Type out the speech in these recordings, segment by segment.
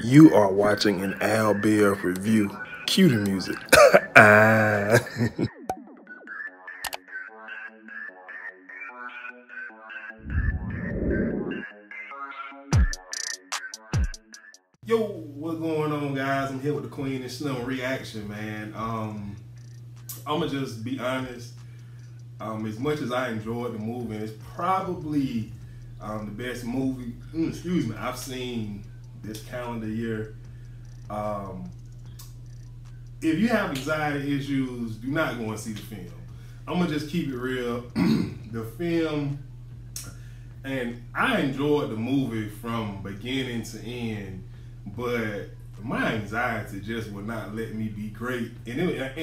You are watching an Al Bear review. Cue the music. Yo, what's going on, guys? I'm here with the Queen and Slim reaction, man. I'ma just be honest. As much as I enjoyed the movie, and it's probably the best movie, I've seen this calendar year. If you have anxiety issues, do not go and see the film. I'm gonna just keep it real. The film, and I enjoyed the movie from beginning to end, but my anxiety just would not let me be great. And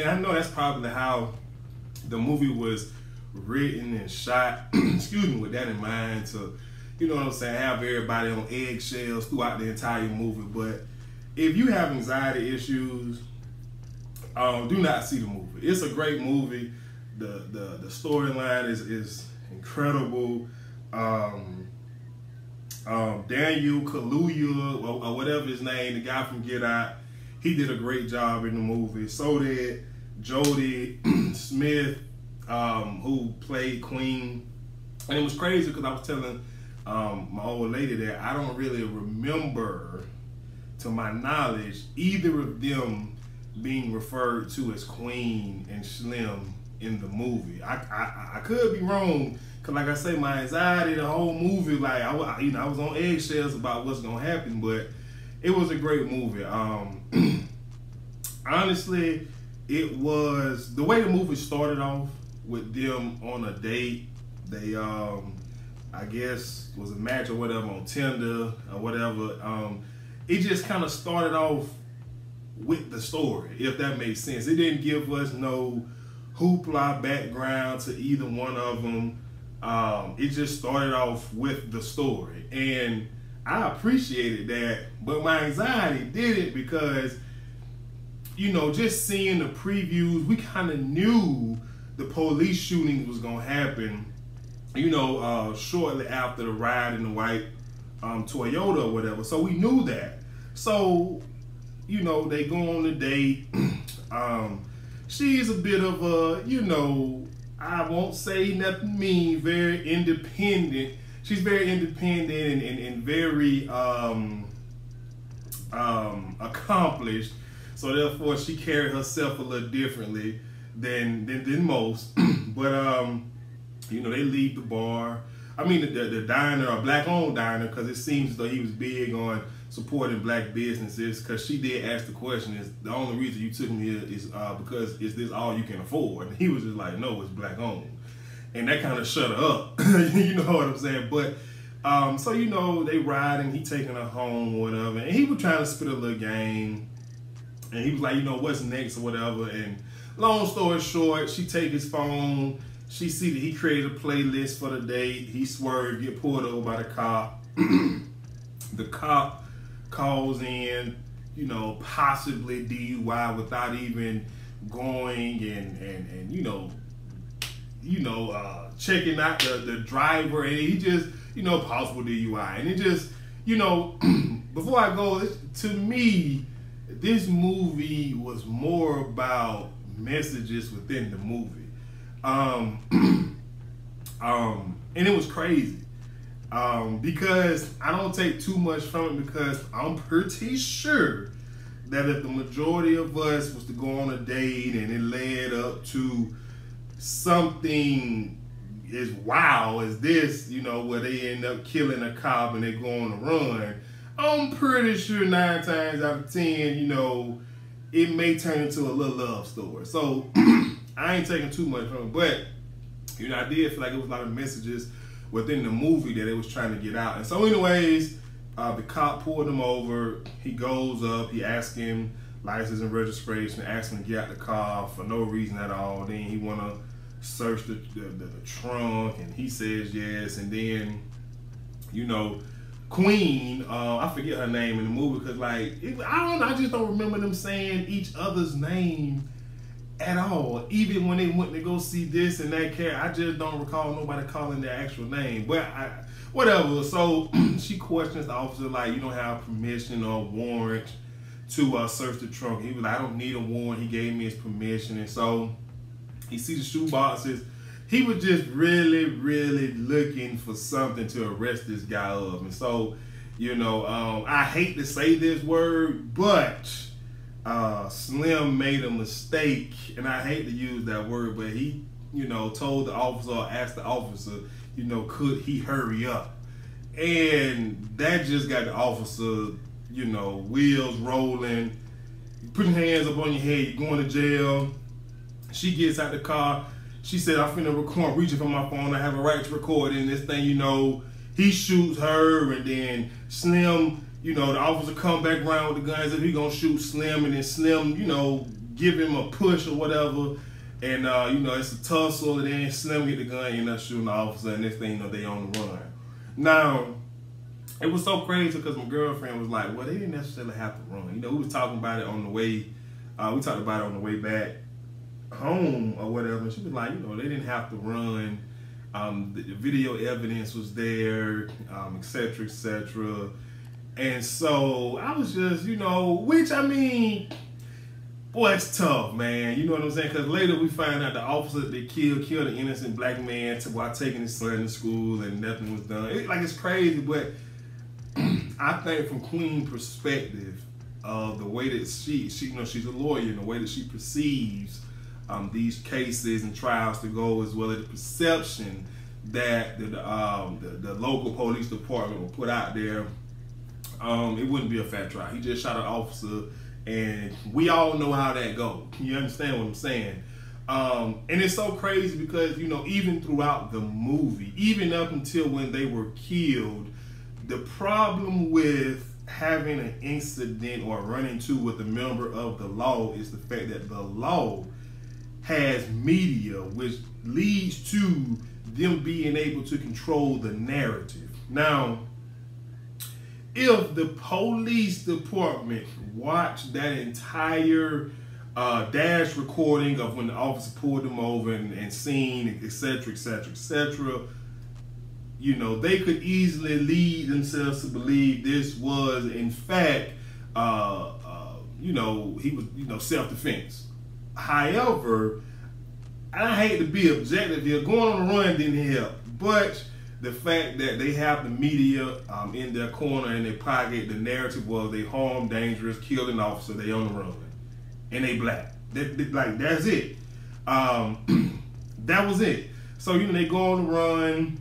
I know that's probably how the movie was written and shot, with that in mind, to, you know what I'm saying, have everybody on eggshells throughout the entire movie. But if you have anxiety issues, do not see the movie. It's a great movie. The storyline is incredible. Daniel Kaluuya, or whatever his name, the guy from Get Out, he did a great job in the movie. So did Jodie Smith, who played Queen. And it was crazy because I was telling my old lady that I don't really remember, to my knowledge, either of them being referred to as Queen and Slim in the movie. I could be wrong, because like I say, my anxiety the whole movie, like I was on eggshells about what's gonna happen, but it was a great movie. Honestly, it was, the way the movie started off with them on a date. They I guess was a match or whatever on Tinder or whatever. It just kind of started off with the story, if that makes sense. It didn't give us no hoopla background to either one of them. It just started off with the story, and I appreciated that, but my anxiety did it because, you know, just seeing the previews, we kind of knew the police shooting was gonna happen, you know, shortly after the ride in the white Toyota or whatever. So we knew that. So, you know, they go on a date. She's a bit of a, you know, I won't say nothing mean, very independent. She's very independent and very accomplished. So therefore she carried herself a little differently than most. But you know, they leave the bar. I mean the diner, a black-owned diner, because it seems as though he was big on supporting black businesses, because she did ask the question, is the only reason you took me here is because is this all you can afford? And he was just like, no, it's black owned. And that kind of shut her up. You know what I'm saying? But so, you know, they ride and he taking her home or whatever, and he was trying to spit a little game, and he was like, you know, what's next or whatever. And long story short, she take his phone, she see that he created a playlist for the date. He swerved, get pulled over by the cop. The cop calls in, you know, possibly DUI without even going and you know, checking out the driver, and he just, you know, possible DUI. And it just, you know, before I go, to me, this movie was more about messages within the movie. And it was crazy. Because I don't take too much from it, because I'm pretty sure that if the majority of us was to go on a date and it led up to something as wild as this, you know, where they end up killing a cop and they go on a run, I'm pretty sure 9 times out of 10, you know, it may turn into a little love story. So I ain't taking too much from it, but, you know, I did feel like it was a lot of messages within the movie that it was trying to get out. And so anyways, the cop pulled him over. He goes up, he asks him license and registration, asks him to get out the car for no reason at all. Then he want to search the trunk, and he says yes. And then, you know, Queen, I forget her name in the movie, because like, I just don't remember them saying each other's name at all. Even when they went to go see this and that cat, I just don't recall nobody calling their actual name. But whatever. So she questions the officer like, you don't have permission or warrant to search the trunk. He was like, I don't need a warrant. He gave me his permission. And so he sees the shoe boxes. He was just really, really looking for something to arrest this guy of. And so, you know, I hate to say this word, but Slim made a mistake, and I hate to use that word, but he, you know, told the officer, or asked the officer, you know, could he hurry up? And that just got the officer, you know, wheels rolling, putting hands up on your head, you're going to jail. She gets out the car. She said, I'm finna record, reaching for my phone. I have a right to record. And this thing, you know, he shoots her, and then Slim, you know, the officer come back around with the guns if he gonna shoot Slim, and then Slim, you know, give him a push or whatever. And, you know, it's a tussle, and then Slim get the gun, end up shooting the officer, and next thing you know, they on the run. Now, it was so crazy because my girlfriend was like, well, they didn't necessarily have to run. You know, we was talking about it on the way, we talked about it on the way back home or whatever. And she was like, you know, they didn't have to run. The video evidence was there, et cetera, et cetera. And so I was just, you know, which I mean, boy, it's tough, man. You know what I'm saying? Because later we find out the officer that they killed an innocent black man while taking his son to school, and nothing was done. It's crazy, but I think from Queen's perspective, the way that she, you know, she's a lawyer, and the way that she perceives these cases and trials to go, as well as the perception that the local police department will put out there, it wouldn't be a fair trial. He just shot an officer, and we all know how that goes. You understand what I'm saying? And it's so crazy because, you know, even throughout the movie, even up until when they were killed, the problem with having an incident or run into with a member of the law is the fact that the law has media, which leads to them being able to control the narrative. Now, if the police department watched that entire dash recording of when the officer pulled them over and seen, et cetera, et cetera, et cetera, you know, they could easily lead themselves to believe this was, in fact, you know, he was, you know, self-defense. However, I hate to be objective here, going on the run didn't help, but the fact that they have the media in their corner and they pocket, the narrative was they harmed, dangerous, killed an officer, they on the run, and they black. Like, that's it. That was it. So, you know, they go on the run.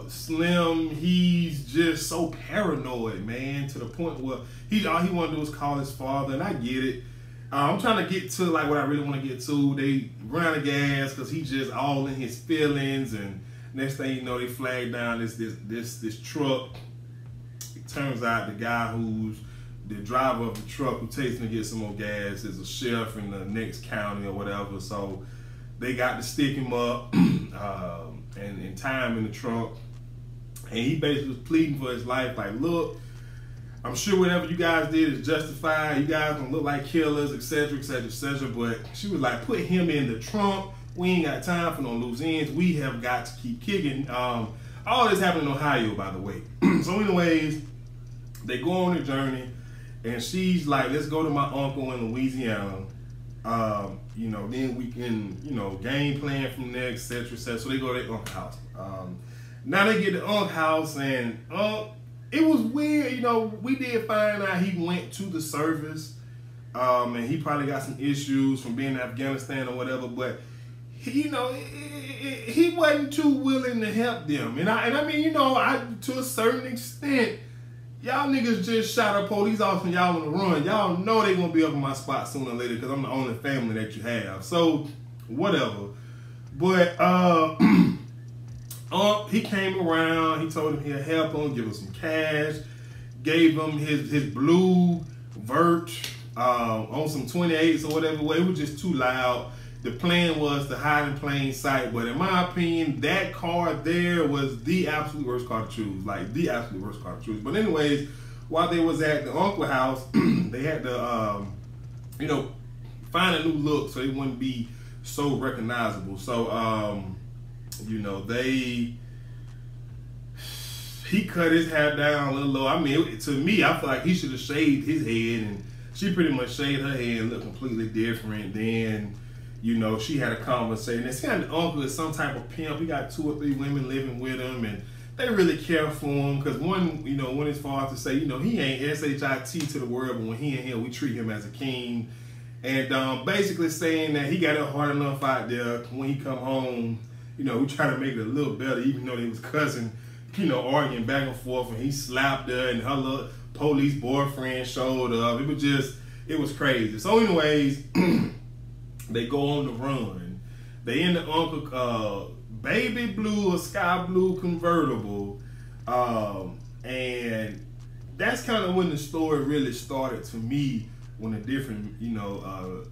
Slim, he's just so paranoid, man, to the point where all he want to do is call his father, and I get it. I'm trying to get to like what I really want to get to. They run out of gas because he's just all in his feelings, and next thing you know, they flag down this truck. It turns out the guy who's the driver of the truck who takes him to get some more gas is a sheriff in the next county or whatever. So they got to stick him up and tie him in the trunk. And he basically was pleading for his life, like, look, I'm sure whatever you guys did is justified. You guys don't look like killers, et cetera, et cetera, et cetera. But she was like, put him in the trunk. We ain't got time for no loose ends. We have got to keep kicking. All this happened in Ohio, by the way. So anyways, they go on their journey, and she's like, let's go to my uncle in Louisiana. You know, then we can, you know, game plan from there, et cetera, et cetera. So they go to their uncle's house. Now they get to uncle's house, and it was weird. You know, we did find out he went to the service, and he probably got some issues from being in Afghanistan or whatever, but he, you know, he wasn't too willing to help them. And I mean, you know, to a certain extent, y'all niggas just shot a police officer and y'all on the run. Y'all know they gonna be up in my spot sooner or later because I'm the only family that you have. So, whatever. But, he came around, he told him he'd help him, give him some cash, gave him his blue Vert on some 28s or whatever. Well, it was just too loud. The plan was to hide in plain sight, but in my opinion, that car there was the absolute worst car to choose. Like, the absolute worst car to choose. But anyways, while they was at the uncle house, they had to, you know, find a new look so it wouldn't be so recognizable. So, you know, he cut his hair down a little low. I mean, to me, I feel like he should have shaved his head, and she pretty much shaved her head and looked completely different. Then, you know, she had a conversation. And see, the uncle is some type of pimp. He got 2 or 3 women living with him, and they really care for him. Because one, you know, went as far as to say, you know, he ain't SHIT to the world, but when he in here, we treat him as a king. And basically saying that he got it hard enough out there. When he come home, you know, we try to make it a little better, even though they was cussing, you know, arguing back and forth, and he slapped her, and her little police boyfriend showed up. It was crazy. So anyways, they go on the run. They in the uncle baby blue or sky blue convertible, and that's kind of when the story really started to me, when the different, you know,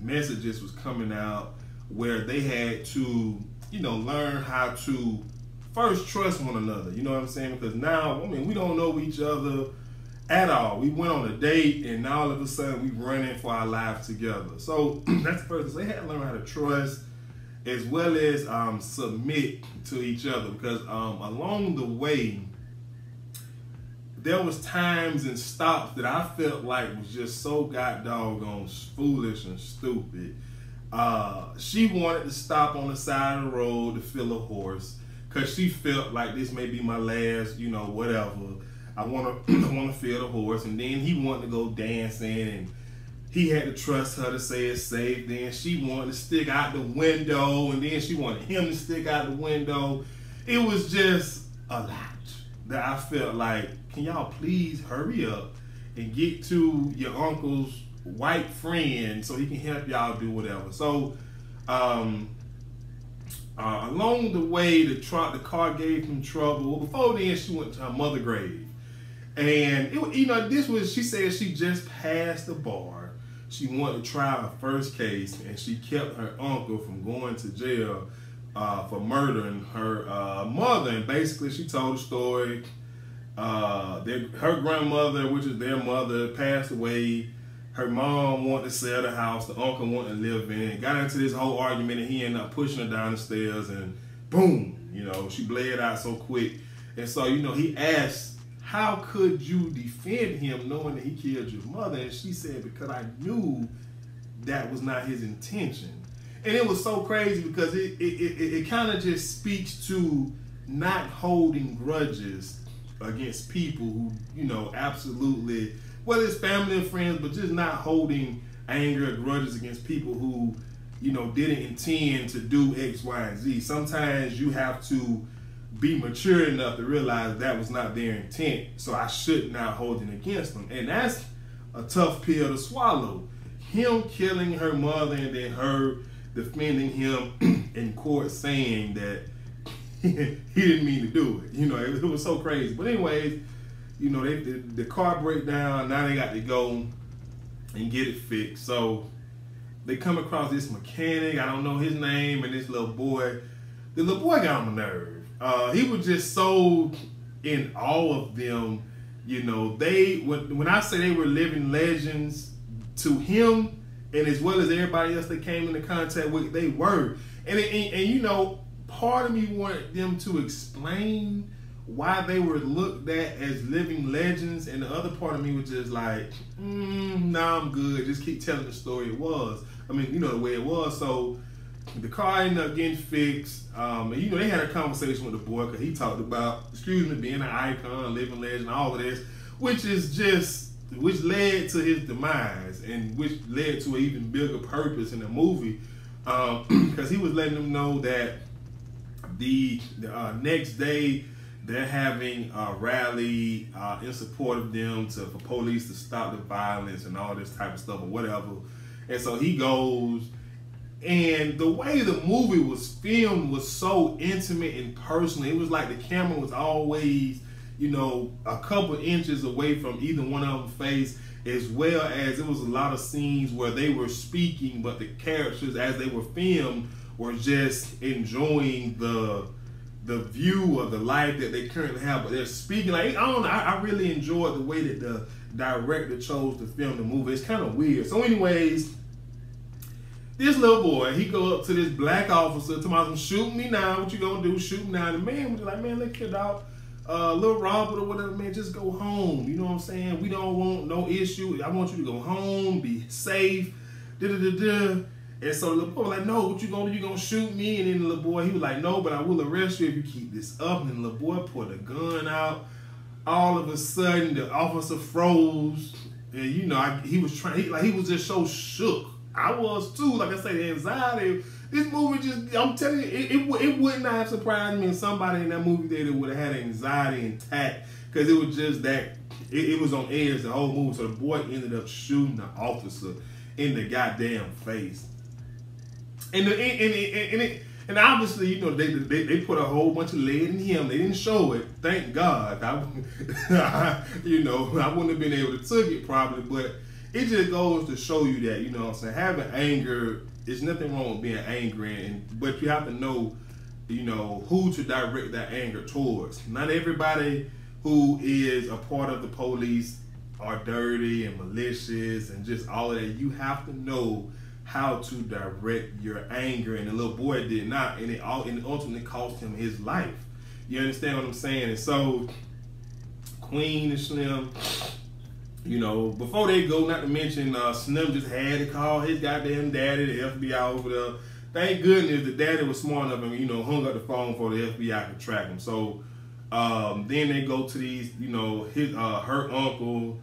messages was coming out, where they had to, you know, learn how to first trust one another. You know what I'm saying? Because now, I mean, we don't know each other at all. We went on a date, and now all of a sudden we running for our lives together. So that's the first thing. They had to learn how to trust, as well as submit to each other. Because along the way, there was times and stops that I felt like was just so doggone foolish and stupid. She wanted to stop on the side of the road to fill a horse, because she felt like this may be my last, you know, whatever. I want to fill the horse. And then he wanted to go dancing, and he had to trust her to say it's safe. Then she wanted to stick out the window, and then she wanted him to stick out the window. It was just a lot that I felt like, can y'all please hurry up and get to your uncle's white friend so he can help y'all do whatever. So along the way, the car gave him trouble. Before then, she went to her mother's grave. And, you know, she said she just passed the bar. She wanted to try her first case, and she kept her uncle from going to jail for murdering her mother. And basically, she told the story. Her grandmother, which is their mother, passed away. Her mom wanted to sell the house. The uncle wanted to live in it. Got into this whole argument, and he ended up pushing her down the stairs, and boom, you know, she bled out so quick. And so, you know, he asked, how could you defend him knowing that he killed your mother? And she said, because I knew that was not his intention. And it was so crazy, because it kind of just speaks to not holding grudges against people who, you know, absolutely, whether it's family and friends, but just not holding anger or grudges against people who, you know, didn't intend to do X, Y, and Z. Sometimes you have to be mature enough to realize that was not their intent, so I should not hold it against them. And that's a tough pill to swallow. Him killing her mother, and then her defending him in court saying that he didn't mean to do it. You know, it was so crazy. But anyways, you know, the car break down. Now they got to go and get it fixed. So they come across this mechanic. I don't know his name, and this little boy. The little boy got on my nerve. He was just so in awe of them. You know, when I say they were living legends to him, and as well as everybody else they came into contact with, they were. And you know, part of me wanted them to explain why they were looked at as living legends, and the other part of me was just like, nah, I'm good. Just keep telling the story it was. I mean, you know, the way it was. So the car ended up getting fixed. And, you know, they had a conversation with the boy, because he talked about, being an icon, a living legend, all of this, which led to his demise, and which led to an even bigger purpose in the movie, because he was letting them know that the next day they're having a rally in support of them for police to stop the violence and all this type of stuff or whatever. And so he goes, and the way the movie was filmed was so intimate and personal. It was like the camera was always, you know, a couple inches away from either one of them's face, as well as it was a lot of scenes where they were speaking, but the characters, as they were filmed, were just enjoying the view of the life that they currently have, but they're speaking. Like, I don't know, I really enjoyed the way that the director chose to film the movie. It's kind of weird. So anyways, This little boy, he go up to this black officer, to him, shoot me now. What you gonna do? Shoot me now. The man was like, man, look here, dog. Little Robert or whatever, man, just go home. You know what I'm saying? We don't want no issue. I want you to go home, be safe. And so the little boy was like, no, what you gonna do? You gonna shoot me? And then the little boy, he was like, no, but I will arrest you if you keep this up. And the little boy pulled a gun out. All of a sudden, the officer froze. And you know, he was just so shook. I was too. Like I say, the anxiety. This movie just, I'm telling you, it would not have surprised me if somebody in that movie theater would have had anxiety intact, because it was just that, it was on edge the whole movie. So the boy ended up shooting the officer in the goddamn face. And obviously, you know, they put a whole bunch of lead in him. They didn't show it, thank God. You know, I wouldn't have been able to took it probably, but it just goes to show you that, you know what I'm saying, having anger, there's nothing wrong with being angry, but you have to know, you know, who to direct that anger towards. Not everybody who is a part of the police are dirty and malicious and just all of that. You have to know how to direct your anger, and the little boy did not, and it ultimately cost him his life. You understand what I'm saying? And so Queen and Slim, you know, before they go, not to mention Slim just had to call his goddamn daddy, the FBI over there. Thank goodness the daddy was smart enough and, you know, hung up the phone before the FBI could track him. So then they go to these, you know, her uncle,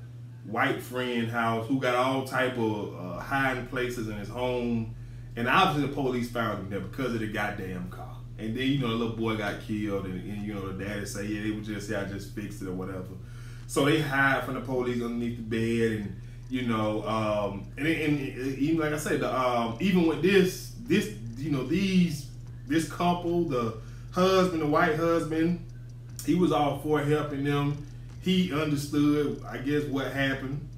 white friend house, who got all type of hiding places in his home. And obviously the police found him there because of the goddamn car. And then, you know, the little boy got killed, and you know, the daddy say, yeah, they would just say, I just fixed it or whatever. So they hide from the police underneath the bed, and you know, and even like I said, even with this, you know, this couple, the husband, the white husband, he was all for helping them. He understood, I guess, what happened.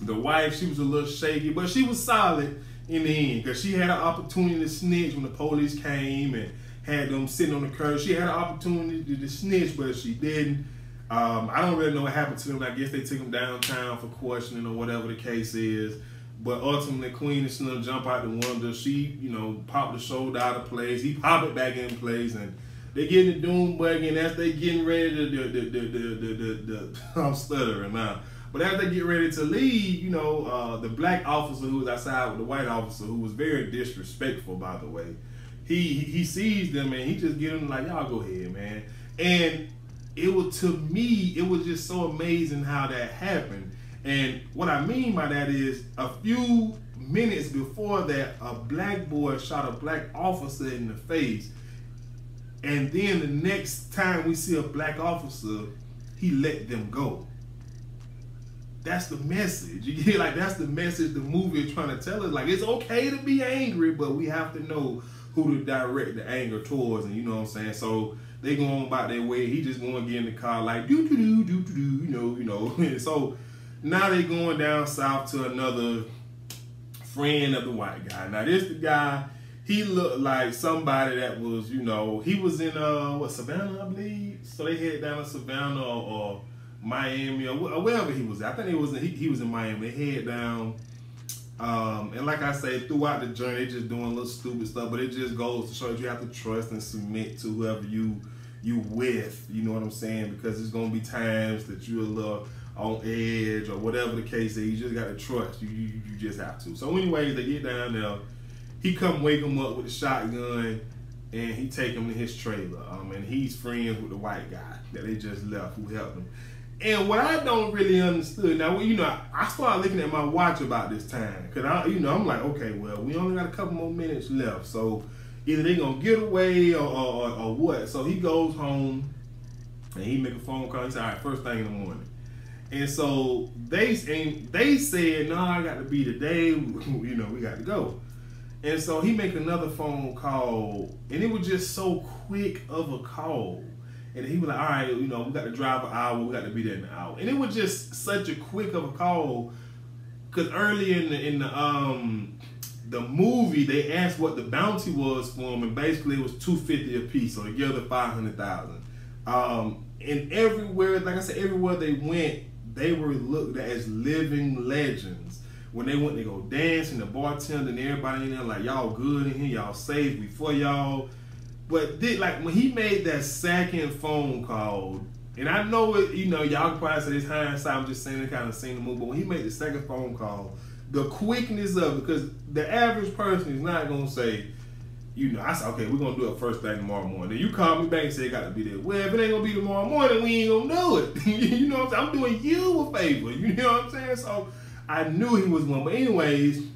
The wife, she was a little shaky, but she was solid in the end, because she had an opportunity to snitch when the police came and had them sitting on the curb. She had an opportunity to snitch, but she didn't. I don't really know what happened to them. I guess they took them downtown for questioning or whatever the case is. But ultimately, Queen and Slim jump out the window. She, you know, popped the shoulder out of place. He popped it back in place, and they get in the doom buggy, and as they getting ready to, I'm stuttering now. But as they get ready to leave, you know, the black officer who was outside with the white officer, who was very disrespectful, by the way, he sees them, and he just get them like, y'all go ahead, man. And it was, to me, it was just so amazing how that happened. And what I mean by that is, a few minutes before that, a black boy shot a black officer in the face. And then the next time we see a black officer, he let them go. That's the message. You get, like, that's the message the movie is trying to tell us. Like, it's okay to be angry, but we have to know who to direct the anger towards, and you know what I'm saying? So they go on about their way. He just going to get in the car like, do-do-do, you know. And so now they going down south to another friend of the white guy. Now this the guy, he looked like somebody that was, you know, he was in, Savannah, I believe? So they head down to Savannah or Miami or wherever he was at. I think he was in Miami. They head down. And like I say, throughout the journey, they just doing little stupid stuff, but it just goes to show that you have to trust and submit to whoever you with, you know what I'm saying? Because there's gonna be times that you're a little on edge or whatever the case is. You just gotta trust. You just have to. So anyways, they get down there. He come wake him up with a shotgun, and he take him to his trailer. And he's friends with the white guy that they just left, who helped him. And what I don't really understood, now, you know, I started looking at my watch about this time, because I'm like, okay, well, we only got a couple more minutes left, so either they gonna get away or what. So he goes home and he make a phone call. He said, all right, first thing in the morning. And so they said, no, I got to be today. You know, we got to go. And so he make another phone call, and it was just so quick of a call. And he was like, all right, you know, we got to drive an hour. We got to be there in an hour. And it was just such a quick of a call, because early in the movie, they asked what the bounty was for him, and basically it was $250 a piece, so together $500,000. And everywhere, like I said, everywhere they went, they were looked at as living legends. when they went to go dance and the bartender and everybody in there like, y'all good in here, y'all safe, we for y'all. But like when he made that second phone call, and I know it, you know, y'all can probably say it's hindsight, I'm just saying it kind of seen the movie, but when he made the second phone call, the quickness of it, because the average person is not gonna say, you know, I said, okay, we're gonna do it first thing tomorrow morning. Then you call me back and say it got to be there. Well, if it ain't gonna be tomorrow morning, we ain't gonna do it. You know what I'm saying? I'm doing you a favor. You know what I'm saying? So I knew he was one. But anyways,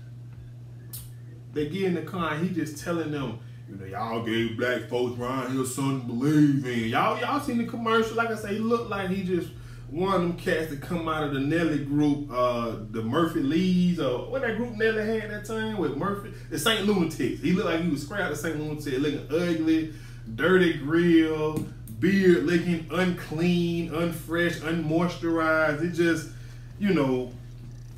they get in the car and he just telling them, you know, y'all gave black folks around here something to believe in. Y'all seen the commercial? Like I say, he looked like he just one of them cats that come out of the Nelly group, the Murphy Lees, or what that group Nelly had that time with Murphy, the St. Lunatics. He looked like he was straight out of St. Lunatics, looking ugly, dirty grill, beard looking unclean, unfresh, unmoisturized. It just, you know,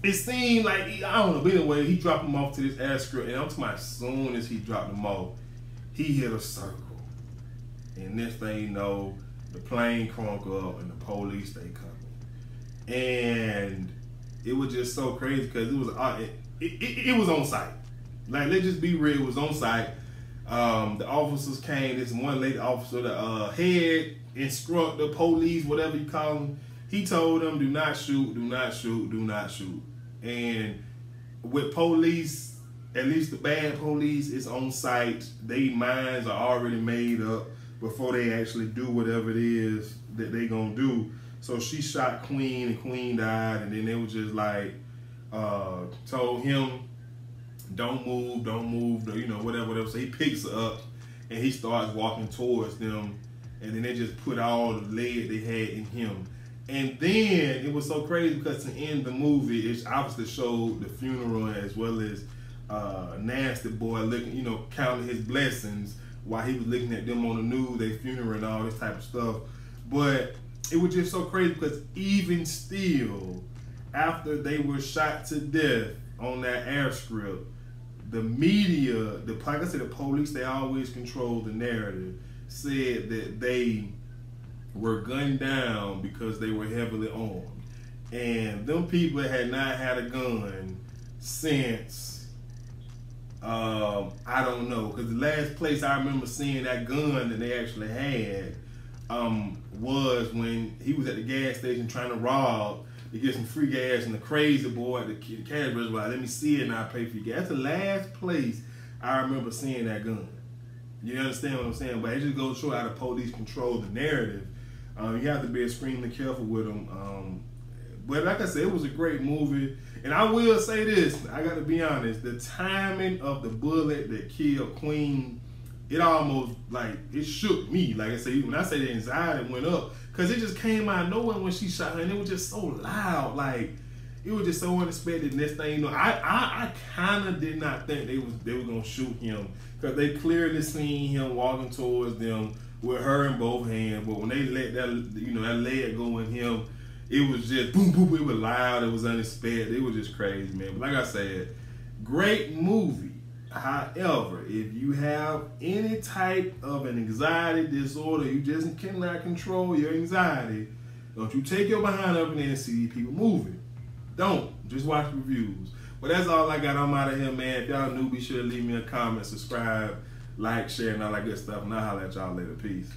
it seemed like, I don't know, but anyway, he dropped him off to this Astro, and I'm talking about as soon as he dropped him off, he hit a circle. And next thing you know, the plane crunk up and the police they coming. And it was just so crazy because it was on site. Like, let's just be real, it was on site. The officers came, this one lady officer, the head instructor, police, whatever you call them, he told them, do not shoot, do not shoot, do not shoot. And with police, at least the bad police, is on site. Their minds are already made up before they actually do whatever it is that they gonna do. So she shot Queen and Queen died, and then they was just like, told him, don't move, you know, whatever. So he picks her up and he starts walking towards them, and then they just put all the lead they had in him. And then it was so crazy because to end the movie, it obviously showed the funeral as well as Nasty Boy looking, you know, counting his blessings while he was looking at them on the news, their funeral and all this type of stuff. But it was just so crazy because even still, after they were shot to death on that airstrip, the media, like I said, the police, they always control the narrative, said that they were gunned down because they were heavily armed. And them people had not had a gun since, I don't know, because the last place I remember seeing that gun that they actually had was when he was at the gas station trying to rob to get some free gas, and the crazy boy at the cash register was like, let me see it and I'll pay for your gas. That's the last place I remember seeing that gun. You understand what I'm saying? But it just goes to show how the police control the narrative. You have to be extremely careful with them. But like I said, it was a great movie. And I will say this, I got to be honest, the timing of the bullet that killed Queen, it almost, like, it shook me. Like I said, when I say the anxiety went up, because it just came out of nowhere when she shot her, and it was just so loud. Like, it was just so unexpected. Next thing you know, I kind of did not think they were going to shoot him, because they clearly seen him walking towards them with her in both hands. But when they let that, you know, that leg go in him, it was just boom, boom, it was loud, it was unexpected, it was just crazy, man. But like I said, great movie. However, if you have any type of an anxiety disorder, you just cannot control your anxiety, don't you take your behind up in there and see these people moving. Don't. Just watch reviews. But that's all I got. I'm out of here, man. If y'all new, be sure to leave me a comment, subscribe, like, share, and all that good stuff. And I'll holler at y'all later. Peace.